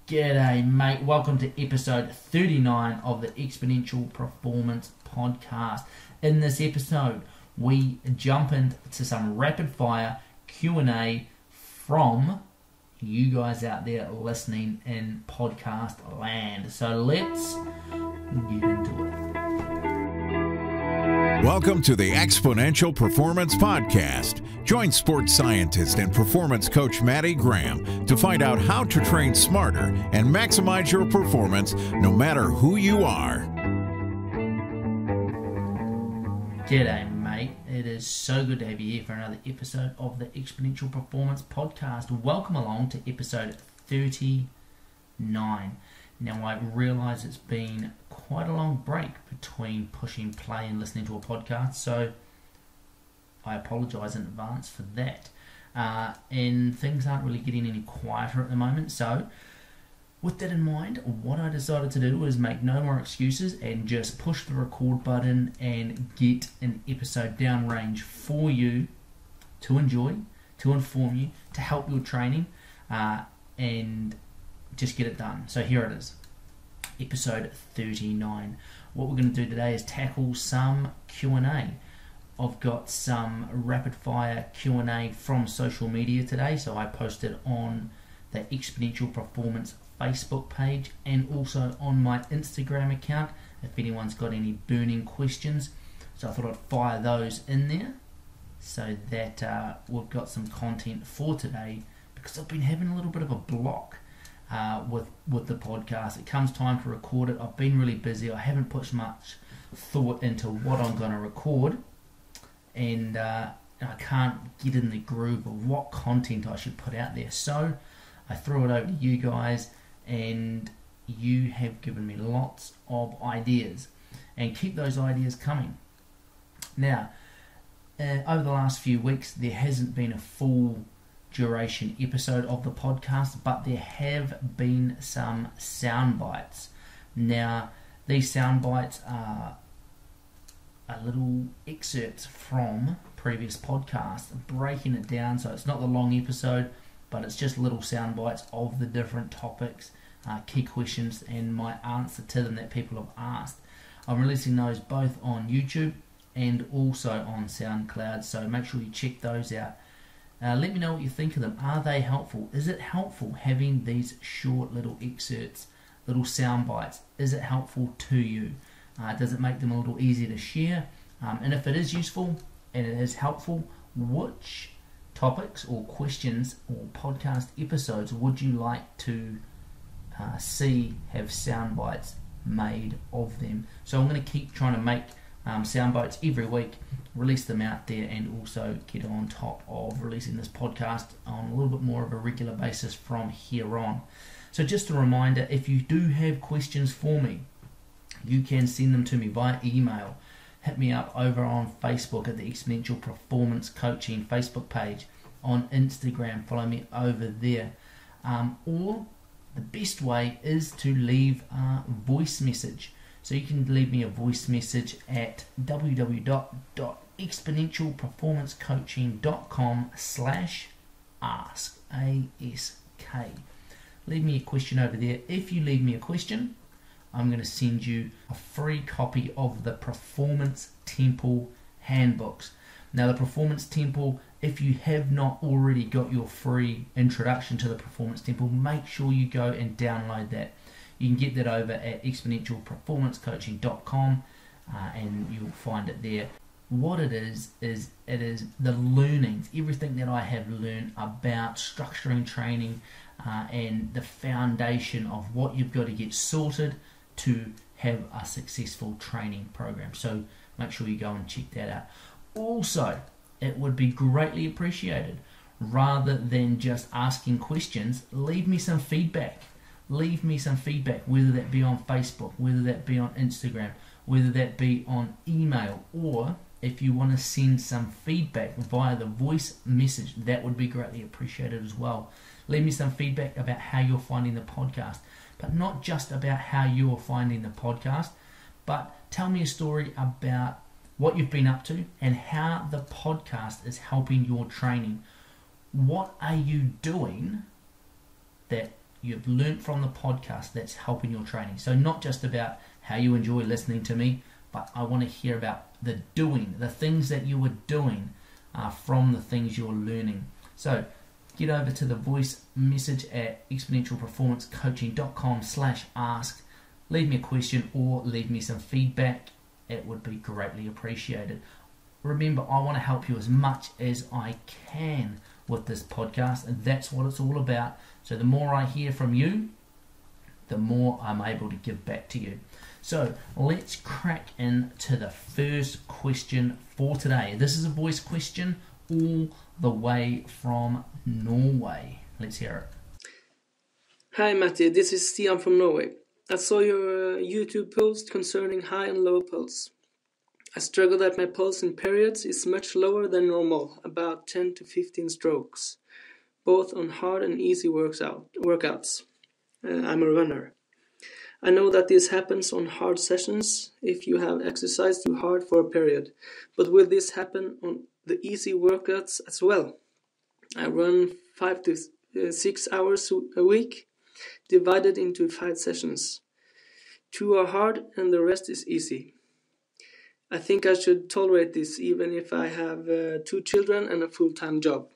G'day mate, welcome to episode 39 of the Exponential Performance Podcast. In this episode, we jump into some rapid fire Q&A from you guys out there listening in podcast land. So let's get into it. Welcome to the Exponential Performance Podcast. Join sports scientist and performance coach Matty Graham to find out how to train smarter and maximize your performance no matter who you are. G'day mate, it is so good to have you here for another episode of the Exponential Performance Podcast. Welcome along to episode 39. Now I realise it's been quite a long break between pushing play and listening to a podcast, so I apologise in advance for that. And things aren't really getting any quieter at the moment, so with that in mind, what I decided to do was make no more excuses and just push the record button and get an episode downrange for you to enjoy, to inform you, to help your training, and just get it done. So here it is, episode 39. What we're going to do today is tackle some Q&A. I've got some rapid fire Q&A from social media today, so I posted on the Exponential Performance Facebook page and also on my Instagram account if anyone's got any burning questions. So I thought I'd fire those in there so that we've got some content for today, because I've been having a little bit of a block with the podcast. It comes time to record it. I've been really busy. I haven't put much thought into what I'm going to record, and I can't get in the groove of what content I should put out there. So I threw it over to you guys, and you have given me lots of ideas, and keep those ideas coming. Now, over the last few weeks, there hasn't been a full duration episode of the podcast, but there have been some sound bites. Now, these sound bites are a little excerpts from previous podcasts, breaking it down so it's not the long episode, but it's just little sound bites of the different topics, key questions, and my answer to them that people have asked. I'm releasing those both on YouTube and also on SoundCloud, so make sure you check those out. Let me know what you think of them. Are they helpful? Is it helpful having these short little excerpts, little sound bites? Is it helpful to you? Does it make them a little easier to share? And if it is useful and it is helpful, which topics or questions or podcast episodes would you like to see have sound bites made of them? So I'm going to keep trying to make sound bites every week, release them out there, and also get on top of releasing this podcast on a little bit more of a regular basis from here on. So just a reminder, if you do have questions for me, you can send them to me via email. Hit me up over on Facebook at the Exponential Performance Coaching Facebook page. On Instagram, follow me over there. Or the best way is to leave a voice message. So you can leave me a voice message at www.exponentialperformancecoaching.com/ask, ASK. Leave me a question over there. If you leave me a question, I'm going to send you a free copy of the Performance Temple handbooks. Now, the Performance Temple, if you have not already got your free introduction to the Performance Temple, make sure you go and download that. You can get that over at exponentialperformancecoaching.com, and you'll find it there. What it is it is the learnings, everything that I have learned about structuring training, and the foundation of what you've got to get sorted to have a successful training program. So make sure you go and check that out. Also, it would be greatly appreciated, rather than just asking questions, leave me some feedback. Leave me some feedback, whether that be on Facebook, whether that be on Instagram, whether that be on email, or if you want to send some feedback via the voice message, that would be greatly appreciated as well. Leave me some feedback about how you're finding the podcast, but not just about how you're finding the podcast, but tell me a story about what you've been up to and how the podcast is helping your training. What are you doing that you've learnt from the podcast that's helping your training. So not just about how you enjoy listening to me, but I want to hear about the doing, the things that you are doing from the things you're learning. So get over to the voice message at exponentialperformancecoaching.com/ask. Leave me a question or leave me some feedback. It would be greatly appreciated. Remember, I want to help you as much as I can with this podcast, and that's what it's all about. So the more I hear from you, the more I'm able to give back to you. So let's crack into the first question for today. This is a voice question all the way from Norway. Let's hear it. Hi Matty, this is Stian from Norway. I saw your YouTube post concerning high and low pulse. I struggle that my pulse in periods is much lower than normal, about 10 to 15 strokes, both on hard and easy workouts. I'm a runner. I know that this happens on hard sessions if you have exercised too hard for a period, but will this happen on the easy workouts as well? I run 5 to 6 hours a week, divided into 5 sessions. 2 are hard and the rest is easy. I think I should tolerate this even if I have 2 children and a full-time job.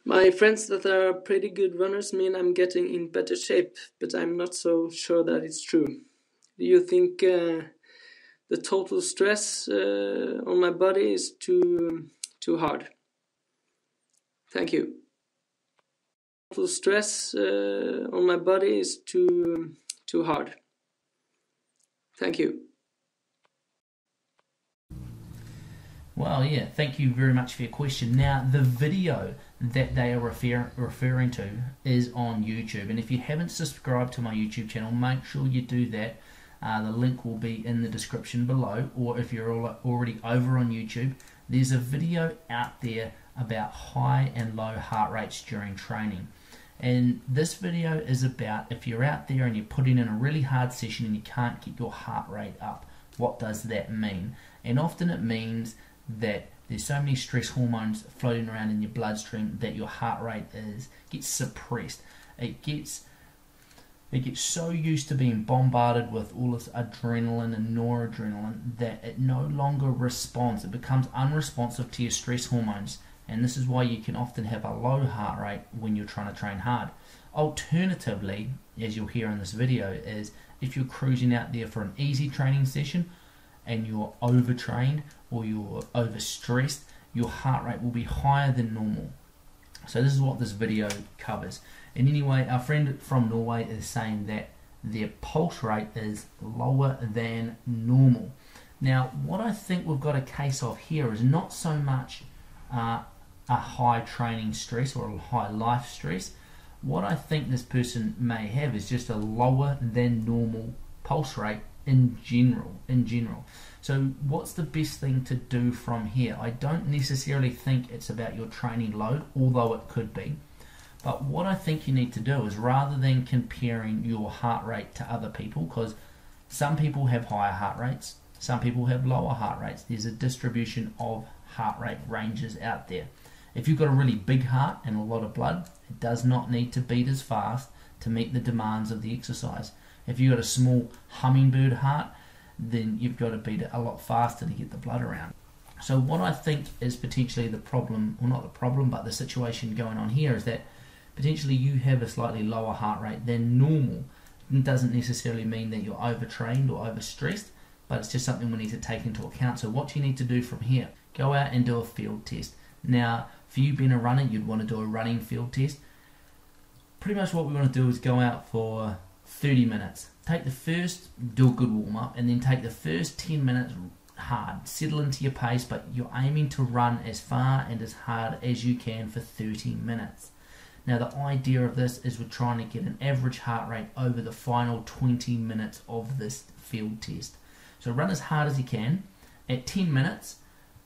My friends that are pretty good runners mean I'm getting in better shape, but I'm not so sure that it's true. Do you think the total stress on my body is too hard? Thank you. Total stress on my body is too hard. Thank you. Well, yeah, thank you very much for your question. Now, the video that they are referring to is on YouTube, and if you haven't subscribed to my YouTube channel, make sure you do that. The link will be in the description below, or if you're already over on YouTube, there's a video out there about high and low heart rates during training. And this video is about if you're out there and you're putting in a really hard session and you can't get your heart rate up, what does that mean? And often it means that there's so many stress hormones floating around in your bloodstream that your heart rate gets suppressed. It gets so used to being bombarded with all this adrenaline and noradrenaline that it no longer responds. It becomes unresponsive to your stress hormones. And this is why you can often have a low heart rate when you're trying to train hard. Alternatively, as you'll hear in this video, is if you're cruising out there for an easy training session and you're overtrained or you're overstressed, your heart rate will be higher than normal. So this is what this video covers. And anyway, our friend from Norway is saying that their pulse rate is lower than normal. Now, what I think we've got a case of here is not so much a high training stress or a high life stress. What I think this person may have is just a lower than normal pulse rate in general. So what's the best thing to do from here? I don't necessarily think it's about your training load, although it could be. But what I think you need to do is, rather than comparing your heart rate to other people, because some people have higher heart rates, some people have lower heart rates. There's a distribution of heart rate ranges out there. If you've got a really big heart and a lot of blood, it does not need to beat as fast to meet the demands of the exercise. If you've got a small hummingbird heart, then you've got to beat it a lot faster to get the blood around. So what I think is potentially the problem, well, not the problem, but the situation going on here is that potentially you have a slightly lower heart rate than normal. It doesn't necessarily mean that you're overtrained or overstressed, but it's just something we need to take into account. So what you need to do from here, go out and do a field test. Now, for you being a runner, you'd want to do a running field test. Pretty much what we want to do is go out for 30 minutes. Do a good warm-up, and then take the first 10 minutes hard. Settle into your pace, but you're aiming to run as far and as hard as you can for 30 minutes. Now, the idea of this is we're trying to get an average heart rate over the final 20 minutes of this field test. So run as hard as you can. At 10 minutes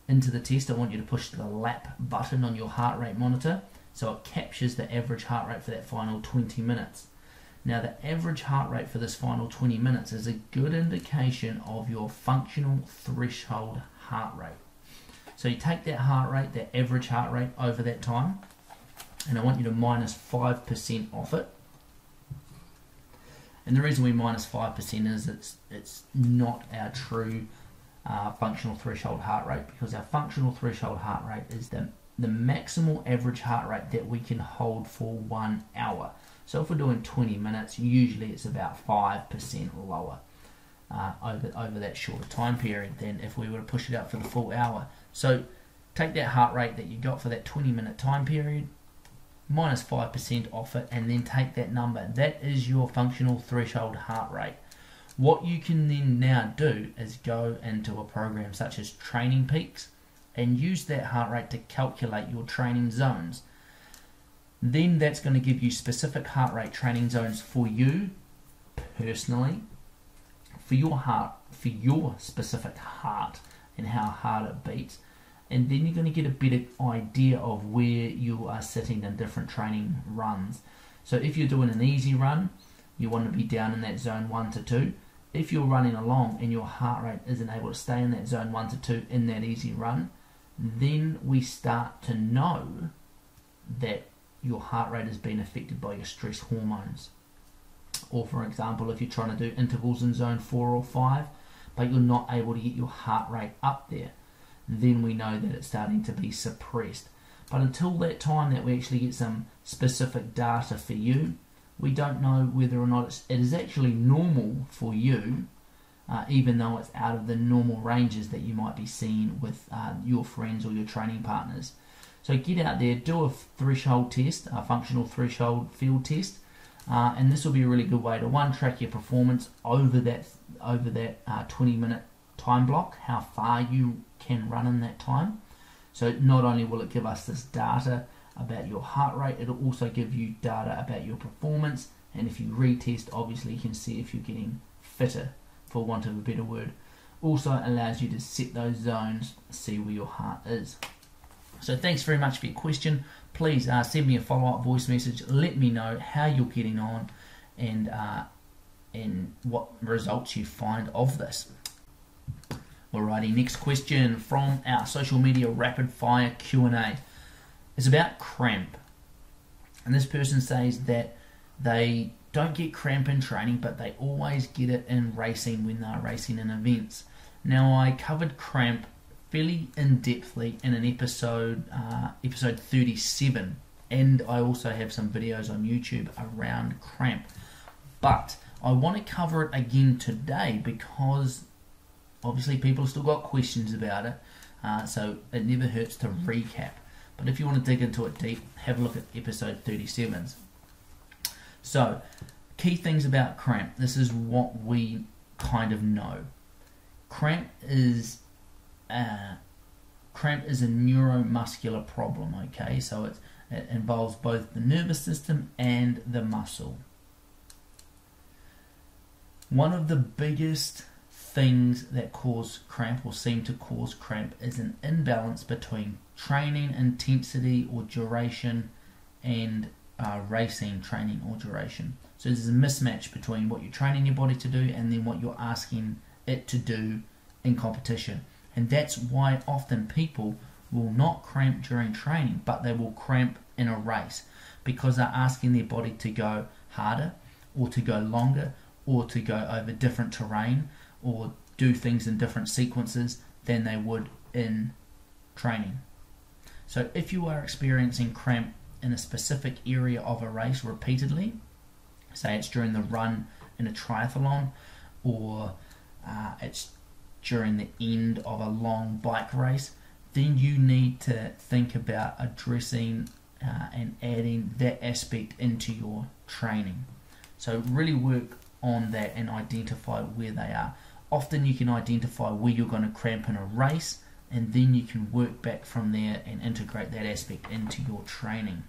into the test, I want you to push the lap button on your heart rate monitor so it captures the average heart rate for that final 20 minutes. Now, the average heart rate for this final 20 minutes is a good indication of your functional threshold heart rate. So you take that heart rate, that average heart rate over that time, and I want you to minus 5% off it. And the reason we minus 5% is it's not our true functional threshold heart rate, because our functional threshold heart rate is the maximal average heart rate that we can hold for 1 hour. So if we're doing 20 minutes, usually it's about 5% lower over that shorter time period than if we were to push it out for the full hour. So take that heart rate that you got for that 20-minute time period, minus 5% off it, and then take that number. That is your functional threshold heart rate. What you can then now do is go into a program such as Training Peaks and use that heart rate to calculate your training zones. Then that's going to give you specific heart rate training zones for you personally, for your heart, for your specific heart and how hard it beats. And then you're going to get a better idea of where you are sitting in different training runs. So if you're doing an easy run, you want to be down in that zone 1 to 2. If you're running along and your heart rate isn't able to stay in that zone 1 to 2 in that easy run, then we start to know that your heart rate has been affected by your stress hormones. Or for example, if you're trying to do intervals in zone 4 or 5, but you're not able to get your heart rate up there, then we know that it's starting to be suppressed. But until that time that we actually get some specific data for you, we don't know whether or not it is actually normal for you, even though it's out of the normal ranges that you might be seeing with your friends or your training partners. So get out there, do a threshold test, a functional threshold field test, and this will be a really good way to track your performance over that 20-minute time block, how far you can run in that time. So not only will it give us this data about your heart rate, it'll also give you data about your performance, and if you retest, obviously you can see if you're getting fitter, for want of a better word. Also allows you to set those zones, see where your heart is. So thanks very much for your question. Please send me a follow-up voice message. Let me know how you're getting on and what results you find of this. Alrighty, next question from our social media rapid fire Q&A. It's about cramp. And this person says that they don't get cramp in training, but they always get it in racing when they're racing in events. Now, I covered cramp fairly in-depthly in an episode 37, and I also have some videos on YouTube around cramp. But I want to cover it again today because obviously people have still got questions about it, so it never hurts to recap. But if you want to dig into it deep, have a look at episode 37. So, key things about cramp. This is what we kind of know. Cramp is a neuromuscular problem, okay? So it involves both the nervous system and the muscle. One of the biggest things that cause cramp or seem to cause cramp is an imbalance between training intensity or duration and racing training or duration. So there's a mismatch between what you're training your body to do and then what you're asking it to do in competition. And that's why often people will not cramp during training, but they will cramp in a race because they're asking their body to go harder or to go longer or to go over different terrain or do things in different sequences than they would in training. So if you are experiencing cramp in a specific area of a race repeatedly, say it's during the run in a triathlon or it's during the end of a long bike race, then you need to think about addressing and adding that aspect into your training. So really work on that and identify where they are. Often you can identify where you're going to cramp in a race, and then you can work back from there and integrate that aspect into your training.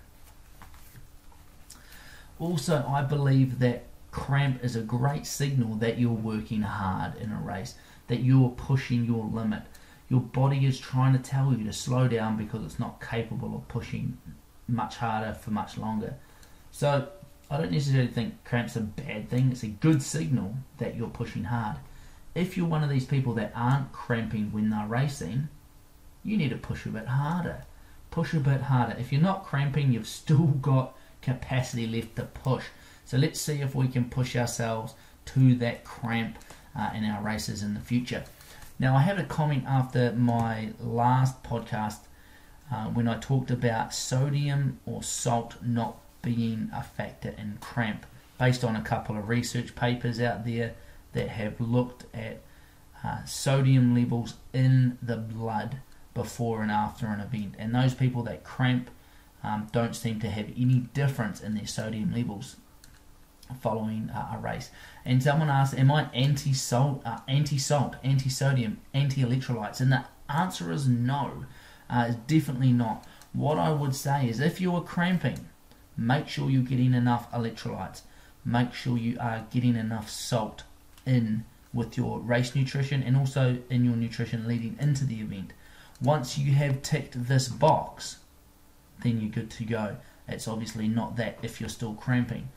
Also, I believe that cramp is a great signal that you're working hard in a race, that you're pushing your limit. Your body is trying to tell you to slow down because it's not capable of pushing much harder for much longer. So I don't necessarily think cramp's a bad thing. It's a good signal that you're pushing hard. If you're one of these people that aren't cramping when they're racing, you need to push a bit harder. push a bit harder. If you're not cramping, you've still got capacity left to push. So let's see if we can push ourselves to that cramp in our races in the future. Now, I had a comment after my last podcast when I talked about sodium or salt not being a factor in cramp, based on a couple of research papers out there that have looked at sodium levels in the blood before and after an event. And those people that cramp don't seem to have any difference in their sodium levels following a race. And someone asked, am I anti-salt, anti-sodium, anti-electrolytes? And the answer is no. It's definitely not. What I would say is, if you are cramping, make sure you're getting enough electrolytes. Make sure you are getting enough salt in with your race nutrition and also in your nutrition leading into the event. Once you have ticked this box, then you're good to go. It's obviously not that if you're still cramping.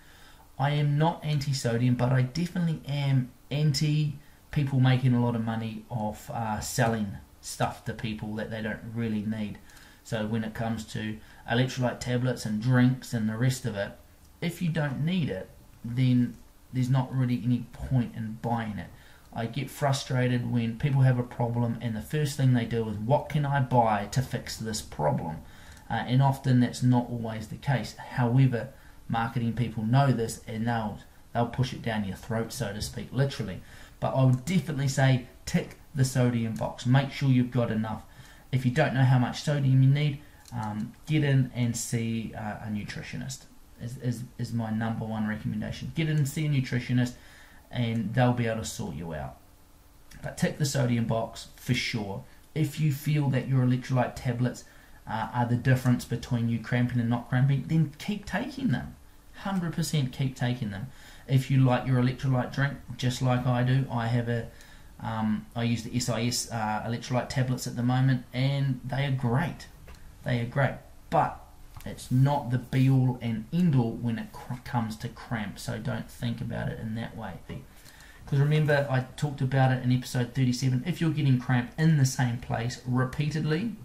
I am not anti-sodium, but I definitely am anti people making a lot of money off selling stuff to people that they don't really need. So when it comes to electrolyte tablets and drinks and the rest of it, if you don't need it, then there's not really any point in buying it. I get frustrated when people have a problem and the first thing they do is, what can I buy to fix this problem? And often that's not always the case. However, marketing people know this, and they'll push it down your throat, so to speak, literally. But I would definitely say tick the sodium box. Make sure you've got enough. If you don't know how much sodium you need, get in and see a nutritionist. Is my number one recommendation. Get in and see a nutritionist, and they'll be able to sort you out. But tick the sodium box for sure. If you feel that your electrolyte tablets are the difference between you cramping and not cramping, then keep taking them. 100% keep taking them. If you like your electrolyte drink, just like I do, I use the SIS electrolyte tablets at the moment, and they are great. But it's not the be-all and end-all when it comes to cramp, so don't think about it in that way. Because remember, I talked about it in episode 37, if you're getting cramp in the same place repeatedly,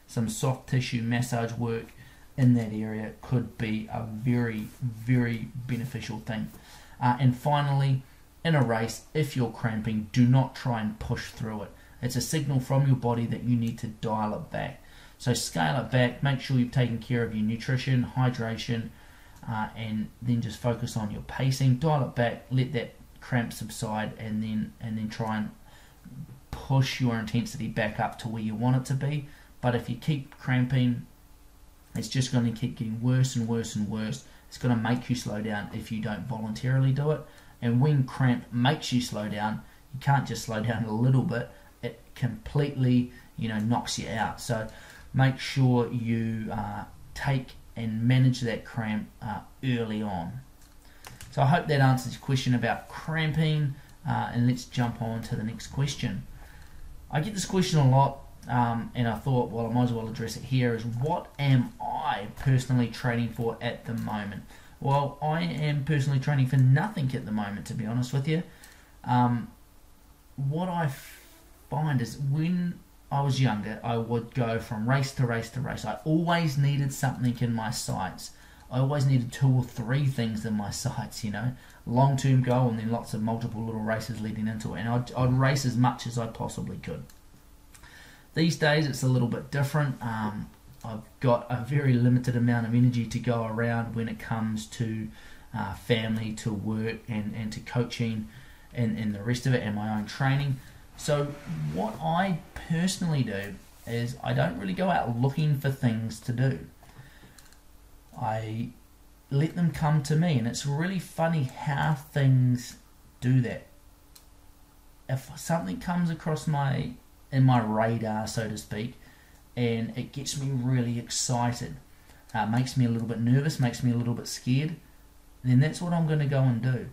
some soft tissue massage work in that area could be a very, very beneficial thing. And finally, in a race, if you're cramping, do not try and push through it. It's a signal from your body that you need to dial it back. So scale it back, make sure you've taken care of your nutrition, hydration, and then just focus on your pacing. Dial it back, let that cramp subside, and then try and push your intensity back up to where you want it to be. But if you keep cramping, it's just going to keep getting worse and worse and worse. It's going to make you slow down if you don't voluntarily do it. And when cramp makes you slow down, you can't just slow down a little bit. It completely, knocks you out. So make sure you take and manage that cramp early on. So I hope that answers your question about cramping, and let's jump on to the next question. I get this question a lot, and I thought, well, I might as well address it here, is what am I personally training for at the moment? Well, I am personally training for nothing at the moment, to be honest with you. What I find is when I was younger, I would go from race to race to race. I always needed something in my sights. I always needed 2 or 3 things in my sights, long-term goal, and then lots of multiple little races leading into it. And I'd race as much as I possibly could. These days, it's a little bit different. I've got a very limited amount of energy to go around when it comes to family, to work, and to coaching, and the rest of it, and my own training. So what I personally do is I don't really go out looking for things to do. I let them come to me, and it's really funny how things do that. If something comes across in my radar, so to speak, and it gets me really excited, makes me a little bit nervous, makes me a little bit scared, then that's what I'm going to go and do.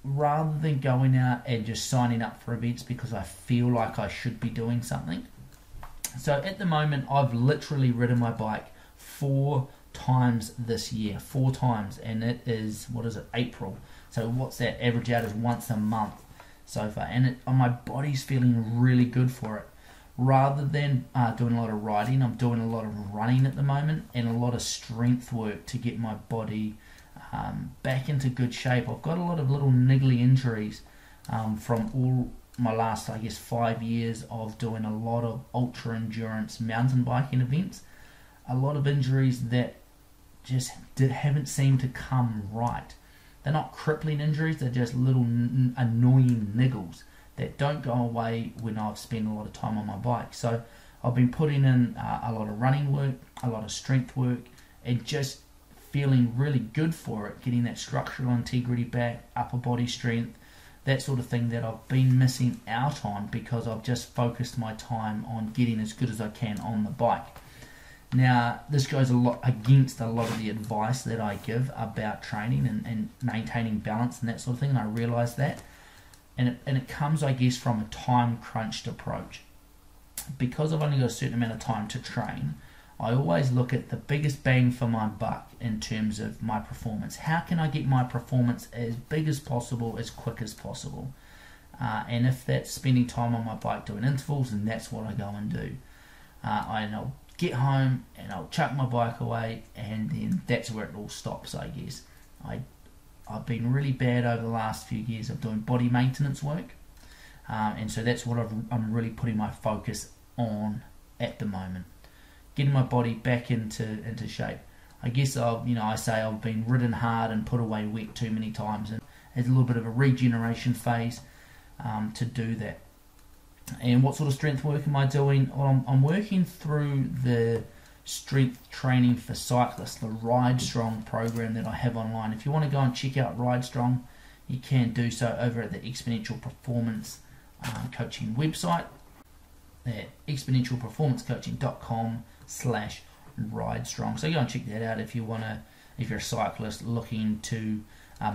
Rather than going out and just signing up for events because I feel like I should be doing something. So at the moment, I've literally ridden my bike 4 times this year, 4 times, and it is, April. So what's that? Average out is once a month so far, and my body's feeling really good for it. Rather than doing a lot of riding, I'm doing a lot of running at the moment and a lot of strength work to get my body back into good shape. I've got a lot of little niggly injuries from all my last, 5 years of doing a lot of ultra endurance mountain biking events. A lot of injuries that just haven't seemed to come right. They're not crippling injuries, they're just little annoying niggles that don't go away when I've spent a lot of time on my bike. So I've been putting in a lot of running work, a lot of strength work, and just feeling really good for it, getting that structural integrity back, upper body strength, that sort of thing that I've been missing out on because I've just focused my time on getting as good as I can on the bike. Now, this goes a lot against a lot of the advice that I give about training and maintaining balance and that sort of thing, and I realise that. And it comes, I guess, from a time-crunched approach. Because I've only got a certain amount of time to train, I always look at the biggest bang for my buck in terms of my performance. How can I get my performance as big as possible, as quick as possible? And if that's spending time on my bike doing intervals, then that's what I go and do. I'll get home and I'll chuck my bike away, and then that's where it all stops, I guess. I've been really bad over the last few years of doing body maintenance work, and so that's what I'm really putting my focus on at the moment, getting my body back into shape. I guess I say I've been ridden hard and put away wet too many times, and there's a little bit of a regeneration phase to do that. And what sort of strength work am I doing? Well, I'm working through the strength training for cyclists, the Ride Strong program that I have online. If you want to go and check out Ride Strong, you can do so over at the Exponential Performance Coaching website at exponentialperformancecoaching.com/ridestrong. So go and check that out if you're a cyclist looking to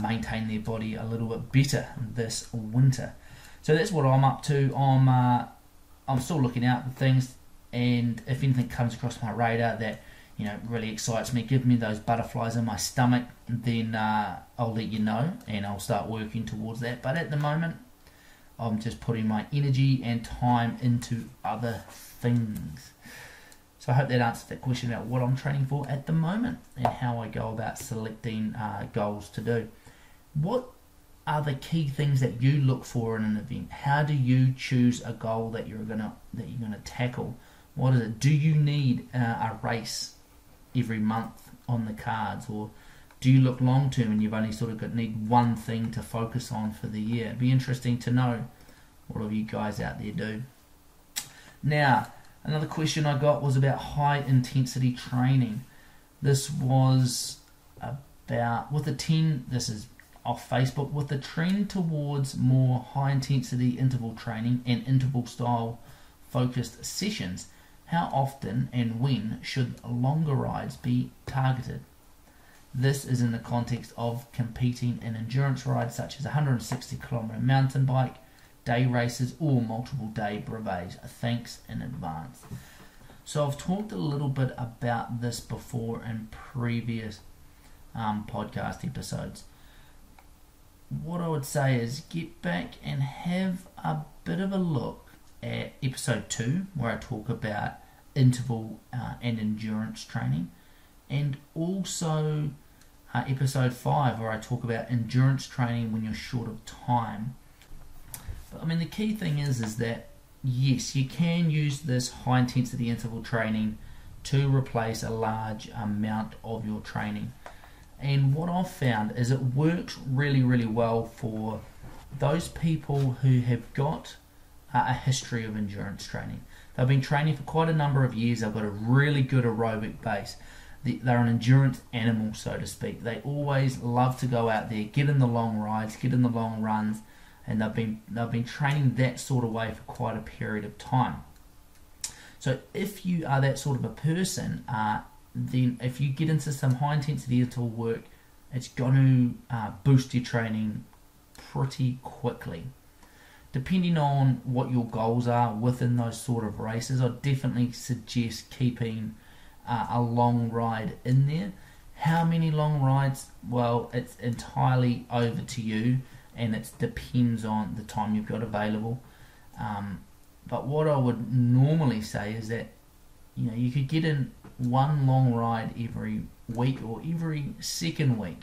maintain their body a little bit better this winter. So that's what I'm up to. I'm still looking out for things, and if anything comes across my radar that really excites me, give me those butterflies in my stomach, then I'll let you know and I'll start working towards that. But at the moment, I'm just putting my energy and time into other things. So I hope that answers that question about what I'm training for at the moment and how I go about selecting goals to do. What are the key things that you look for in an event? How do you choose a goal that you're gonna tackle? What is it? Do you need a race every month on the cards, or do you look long term and you've only need one thing to focus on for the year? It'd be interesting to know what all you guys out there do. Now, another question I got was about high intensity training. This was about this is off Facebook, with the trend towards more high intensity interval training and interval style focused sessions. How often and when should longer rides be targeted? This is in the context of competing in endurance rides such as 160 kilometer mountain bike, day races, or multiple day brevets. Thanks in advance. So I've talked a little bit about this before in previous podcast episodes. What I would say is get back and have a bit of a look at episode 2, where I talk about interval and endurance training, and also episode 5, where I talk about endurance training when you're short of time. But the key thing is that yes, you can use this high intensity interval training to replace a large amount of your training. And what I've found is it works really, really well for those people who have got a history of endurance training. They've been training for quite a number of years. They've got a really good aerobic base. They're an endurance animal, so to speak. They always love to go out there, get in the long rides, get in the long runs, and they've been training that sort of way for quite a period of time. So if you are that sort of a person, then if you get into some high intensity interval work, it's going to boost your training pretty quickly. Depending on what your goals are within those sort of races, I'd definitely suggest keeping a long ride in there. How many long rides? Well, it's entirely over to you, and it depends on the time you've got available. But what I would normally say is that, you could get in one long ride every week or every second week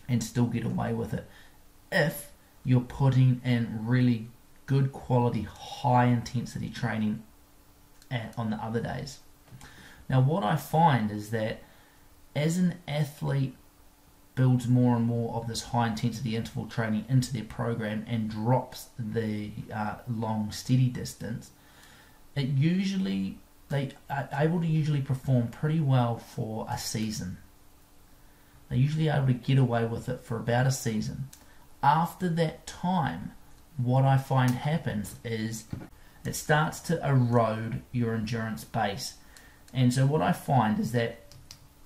and still get away with it if you're putting in really good quality, high intensity training on the other days. Now, what I find is that as an athlete builds more and more of this high intensity interval training into their program and drops the long steady distance, they are able to usually perform pretty well for a season. They're usually able to get away with it for about a season. After that time, what I find happens is it starts to erode your endurance base. And so what I find is that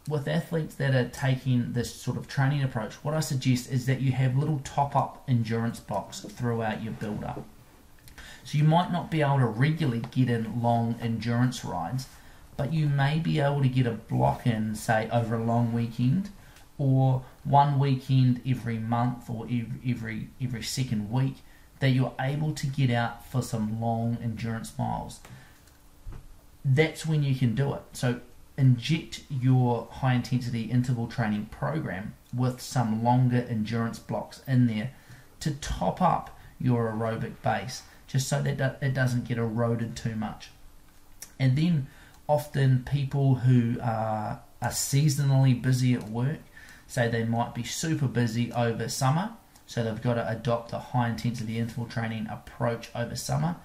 with athletes that are taking this sort of training approach, what I suggest is that you have little top-up endurance blocks throughout your build-up. So you might not be able to regularly get in long endurance rides, but you may be able to get a block in, say, over a long weekend, or one weekend every month, or every second week, that you're able to get out for some long endurance miles. That's when you can do it. So inject your high intensity interval training program with some longer endurance blocks in there to top up your aerobic base, just so that it doesn't get eroded too much. And then often people who are seasonally busy at work, say they might be super busy over summer, so they've got to adopt a high intensity interval training approach over summer,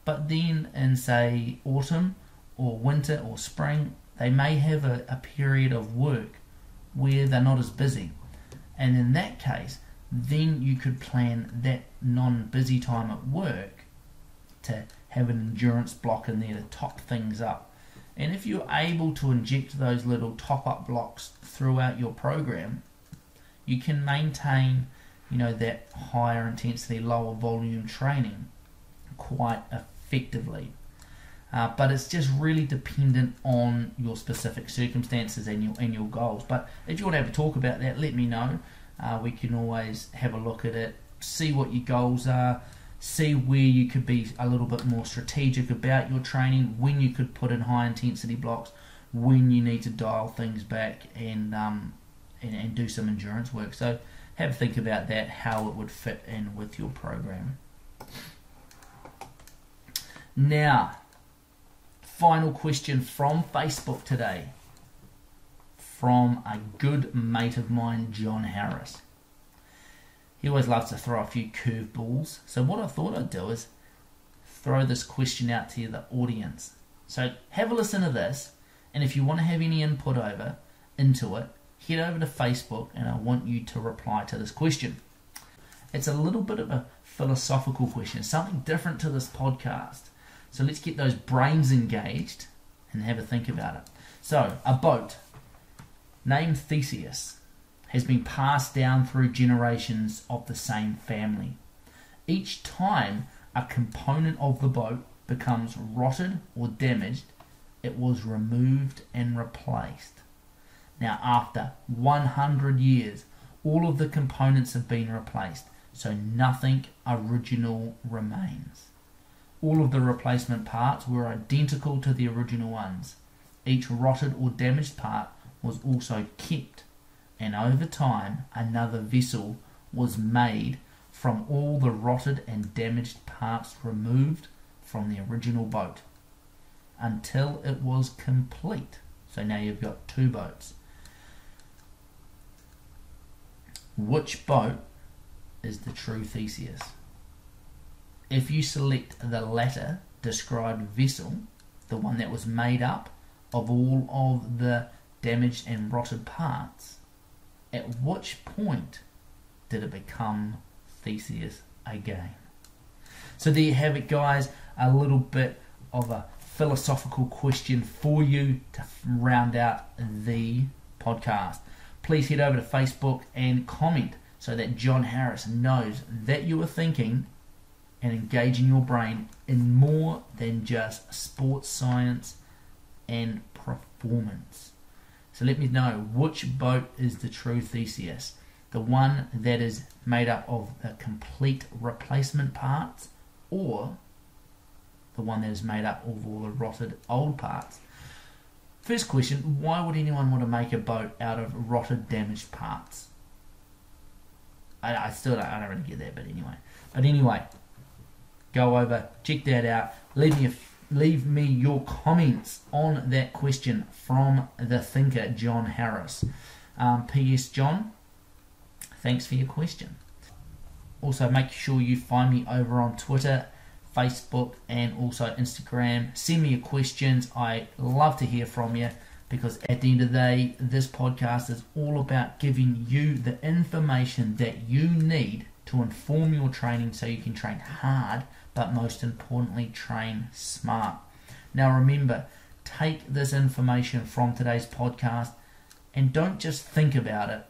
but then in, say, autumn or winter or spring, they may have a period of work where they're not as busy. And in that case, then you could plan that non-busy time at work to have an endurance block in there to top things up. And if you're able to inject those little top-up blocks throughout your program, you can maintain, that higher intensity, lower volume training quite effectively. But it's just really dependent on your specific circumstances and your goals. But if you want to have a talk about that, let me know. We can always have a look at it, see what your goals are, see where you could be a little bit more strategic about your training, when you could put in high intensity blocks, when you need to dial things back and do some endurance work. So have a think about that, how it would fit in with your program. Now, final question from Facebook today, from a good mate of mine, John Harris. He always loves to throw a few curveballs. So what I thought I'd do is throw this question out to the audience. So have a listen to this, and if you want to have any input into it, head over to Facebook and I want you to reply to this question. It's a little bit of a philosophical question, something different to this podcast. So let's get those brains engaged and have a think about it. So, a boat named Theseus has been passed down through generations of the same family. Each time a component of the boat becomes rotted or damaged, it was removed and replaced. Now, after 100 years, all of the components have been replaced, so nothing original remains. All of the replacement parts were identical to the original ones. Each rotted or damaged part was also kept, and over time another vessel was made from all the rotted and damaged parts removed from the original boat until it was complete. So now you've got two boats. Which boat is the true Theseus? If you select the latter described vessel, the one that was made up of all of the damaged and rotted parts, at which point did it become Theseus again? So there you have it, guys, a little bit of a philosophical question for you to round out the podcast. Please head over to Facebook and comment so that John Harris knows that you are thinking and engaging your brain in more than just sports science and performance. So let me know, which boat is the true Theseus? The one that is made up of the complete replacement parts, or the one that is made up of all the rotted old parts. First question, why would anyone want to make a boat out of rotted, damaged parts? I don't really get that, but anyway. Go over, check that out. Leave me your comments on that question from the thinker, John Harris. P.S. John, thanks for your question. Also, make sure you find me over on Twitter, Facebook, and also Instagram. Send me your questions. I love to hear from you, because at the end of the day, this podcast is all about giving you the information that you need to inform your training so you can train hard, but most importantly, train smart. Now remember, take this information from today's podcast and don't just think about it.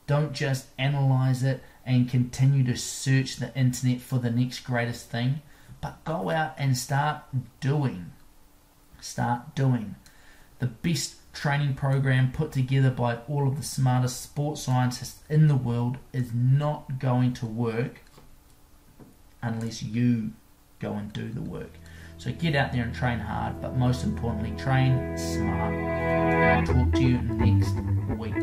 Don't just analyze it and continue to search the internet for the next greatest thing, but go out and start doing. The best training program put together by all of the smartest sports scientists in the world is not going to work unless you go and do the work. So get out there and train hard, but most importantly, train smart. And I'll talk to you next week.